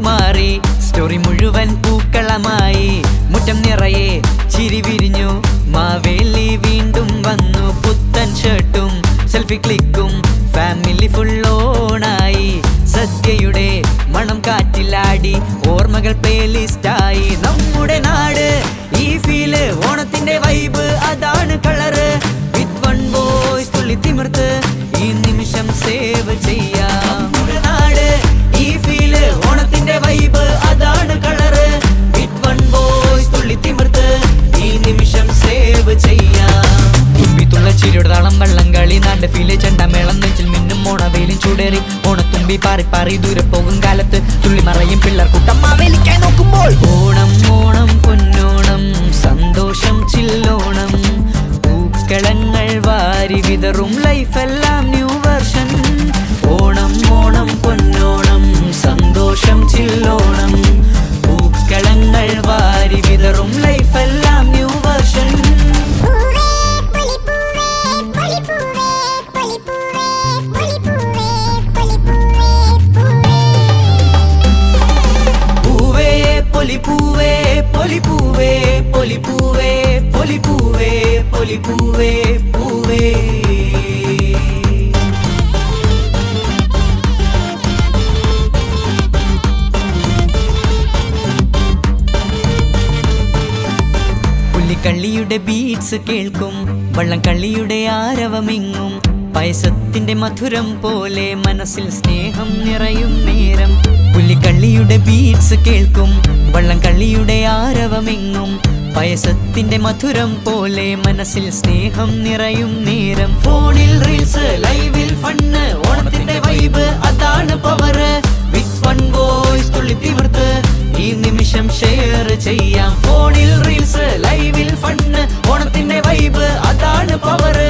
മാറി സ്റ്റോറി മുഴുവൻ പൂക്കളമായി മുറ്റം നിറയെ ചിരി വിരിഞ്ഞു മാവേലി വീണ്ടും വന്നു പുത്തൻ ഷർട്ടും സെൽഫി ക്ലിക്കും ഫാമിലി ഫുൾ ഓണായി സദ്യയുടെ മണം കാറ്റിലാടി ഓർമ്മകൾ പ്ലേലിസ്റ്റായി നമ്മുടെ നാട് ഈ ഫീല് ഓണത്തിന്റെ വൈബ് അതാണ് കളറ് വിത്ത് വൺ ബോയ്സ് തുള്ളി തിമിർത്ത് ഈ നിമിഷം സേവ് ചെയ്യാം നാട് ഈ ഫീല് ഓണത്തിന്റെ വൈബ് അതാണ് കളറ് വിത്ത് വൺ ബോയ്സ് തുള്ളി തിമിർത്ത് ഈ നിമിഷം സേവ് ചെയ്യാം തുമ്പിത്തുള്ള ചിരിയുടെ താളം വള്ളം കളി നാട് ഫീല് ചെണ്ടമേളം നെഞ്ചിൽ മിന്നും ഓണവേലും ചൂടേറി ഓണത്തുമ്പി പാറി പാറി ദൂരെ പോകും കാലത്ത് തുള്ളി മറയും പിള്ളേർ കൂട്ടം മാവേലിക്കായി നോക്കുമ്പോൾ ഓണം ഓണം പൊന്നോണം സന്തോഷം ചില്ലോണം പൂക്കളങ്ങൾ വാരി വിതറും ലൈഫെല്ലാം ന്യൂ വെർഷൻ ഓണം ഓണം പൊന്നോണം സന്തോഷം ചില്ലോണം പൂക്കളങ്ങൾ വാരി വിതറും ലൈഫെല്ലാം ന്യൂ വെർഷൻ പുലിക്കളിയുടെ ബീറ്റ്സ് കേൾക്കും വള്ളം കളിയുടെ ആരവമെങ്ങും പായസത്തിന്റെ മധുരം പോലെ മനസ്സിൽ സ്നേഹം നിറയും നേരം പുലിക്കളിയുടെ ബീറ്റ്സ് കേൾക്കും വള്ളം കളിയുടെ ആരവമെങ്ങും പായസത്തിന്റെ മധുരം പോലെ മനസ്സിൽ സ്നേഹം നിറയും നേരം ഫോണിൽ റീൽസ് ലൈവിൽ ഫണ്ണ് ഓണത്തിന്റെ വൈബ് അതാണ് പവറ് വിത്ത് വൺ ബോയ്സ് തുള്ളി തിമിർത്ത് ഈ നിമിഷം ഷെയർ ചെയ്യാം ഫോണിൽ റീൽസ് ലൈവിൽ ഫണ്ണ് ഓണത്തിന്റെ വൈബ് അതാണ് പവറ്